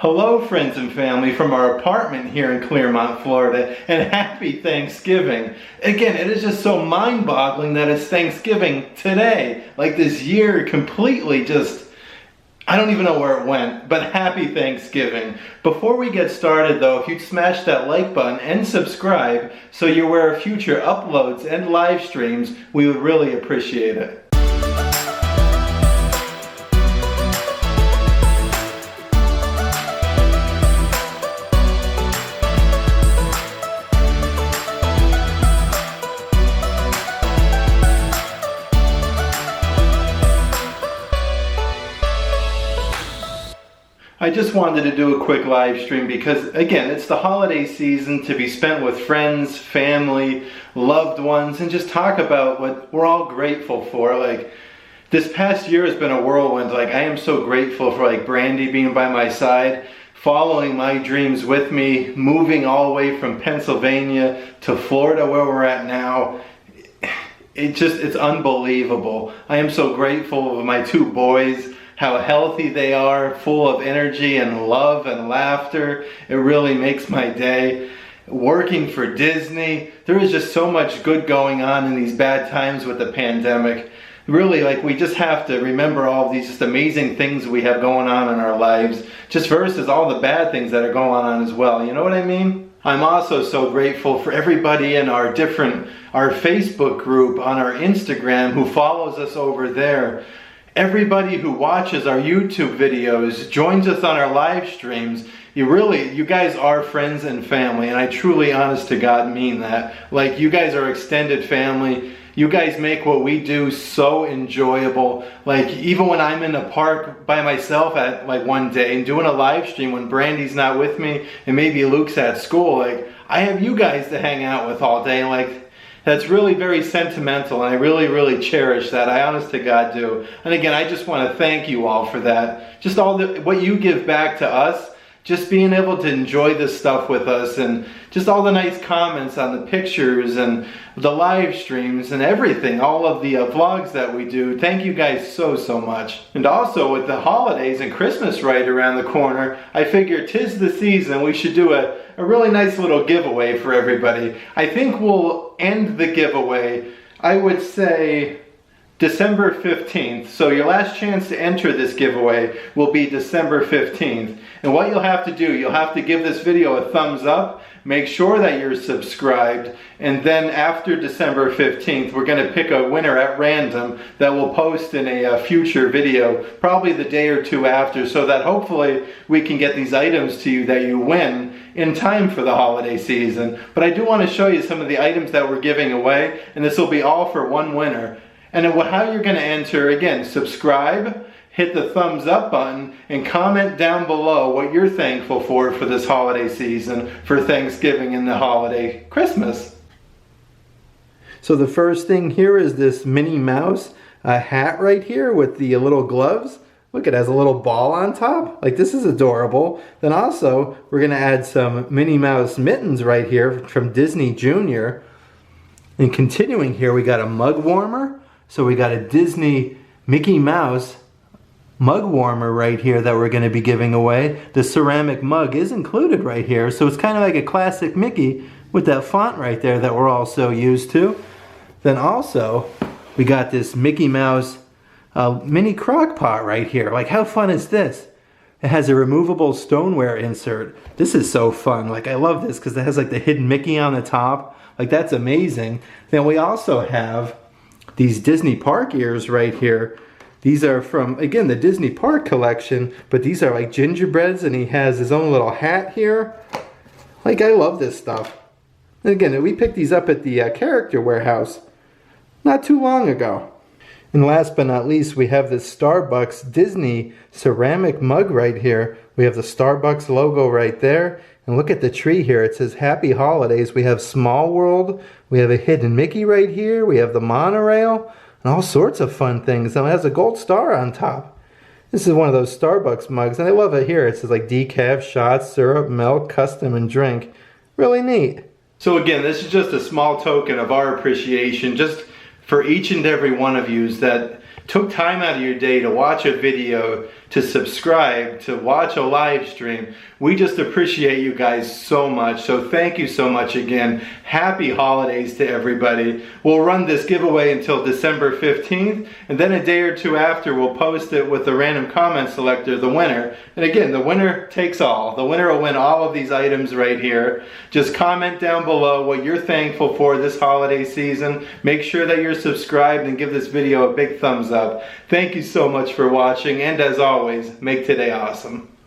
Hello friends and family from our apartment here in Clearmont, Florida, and happy Thanksgiving. Again, it is just so mind-boggling that it's Thanksgiving today. Like this year completely just, I don't even know where it went, but happy Thanksgiving. Before we get started though, if you'd smash that like button and subscribe so you're aware of future uploads and live streams, we would really appreciate it. I just wanted to do a quick live stream because, again, it's the holiday season to be spent with friends, family, loved ones, and just talk about what we're all grateful for. Like, this past year has been a whirlwind. Like, I am so grateful for, like, Brandy being by my side, following my dreams with me, moving all the way from Pennsylvania to Florida where we're at now. It's unbelievable. I am so grateful for my two boys, how healthy they are, full of energy and love and laughter. It really makes my day. Working for Disney, there is just so much good going on in these bad times with the pandemic. Really, like, we just have to remember all of these just amazing things we have going on in our lives, just versus all the bad things that are going on as well. You know what I mean? I'm also so grateful for everybody in our Facebook group, on our Instagram, who follows us over there. Everybody who watches our YouTube videos, joins us on our live streams. You guys are friends and family, and I truly, honest to God, mean that. Like, you guys are extended family. You guys make what we do so enjoyable. Like, even when I'm in a park by myself at like one day and doing a live stream when Brandy's not with me and maybe Luke's at school, like, I have you guys to hang out with all day, and like, that's really very sentimental, and I really cherish that. I honest to God do. And again, I just want to thank you all for that. Just what you give back to us, just being able to enjoy this stuff with us, and just all the nice comments on the pictures and the live streams and everything, all of the vlogs that we do. Thank you guys so much. And also, with the holidays and Christmas right around the corner, I figure 'tis the season, we should do a really nice little giveaway for everybody. I think we'll end the giveaway, I would say, December 15th. So your last chance to enter this giveaway will be December 15th. And what you'll have to do, you'll have to give this video a thumbs up, make sure that you're subscribed, and then after December 15th, we're going to pick a winner at random that we'll post in a future video, probably the day or two after, so that hopefully we can get these items to you that you win in time for the holiday season. But I do want to show you some of the items that we're giving away, and this will be all for one winner. And then how you're going to enter, again, subscribe, hit the thumbs up button, and comment down below what you're thankful for this holiday season, for Thanksgiving and the holiday Christmas. So the first thing here is this Minnie Mouse hat right here with the little gloves. Look, it has a little ball on top. Like, this is adorable. Then also, we're going to add some Minnie Mouse mittens right here from Disney Junior. And continuing here, we got a mug warmer. So we got a Disney Mickey Mouse mug warmer right here that we're going to be giving away. The ceramic mug is included right here. So it's kind of like a classic Mickey with that font right there that we're all so used to. Then also, we got this Mickey Mouse mini crock pot right here. Like, how fun is this? It has a removable stoneware insert. This is so fun. Like, I love this because it has like the hidden Mickey on the top. Like, that's amazing. Then we also have these Disney Park ears right here. These are from, again, the Disney Park collection, but these are like gingerbreads, and he has his own little hat here. Like, I love this stuff. And again, we picked these up at the Character Warehouse not too long ago. And last but not least, we have this Starbucks Disney ceramic mug right here. We have the Starbucks logo right there. And look at the tree here. It says Happy Holidays. We have Small World. We have a hidden Mickey right here. We have the monorail and all sorts of fun things. And it has a gold star on top. This is one of those Starbucks mugs, and I love it here. It says like decaf, shots, syrup, milk, custom, and drink. Really neat. So again, this is just a small token of our appreciation just for each and every one of you that took time out of your day to watch a video, to subscribe, to watch a live stream. We just appreciate you guys so much. So thank you so much again. Happy holidays to everybody. We'll run this giveaway until December 15th, and then a day or two after we'll post it with the random comment selector, the winner. And again, the winner takes all. The winner will win all of these items right here. Just comment down below what you're thankful for this holiday season. Make sure that you're subscribed and give this video a big thumbs up. Thank you so much for watching, and as always, make today awesome.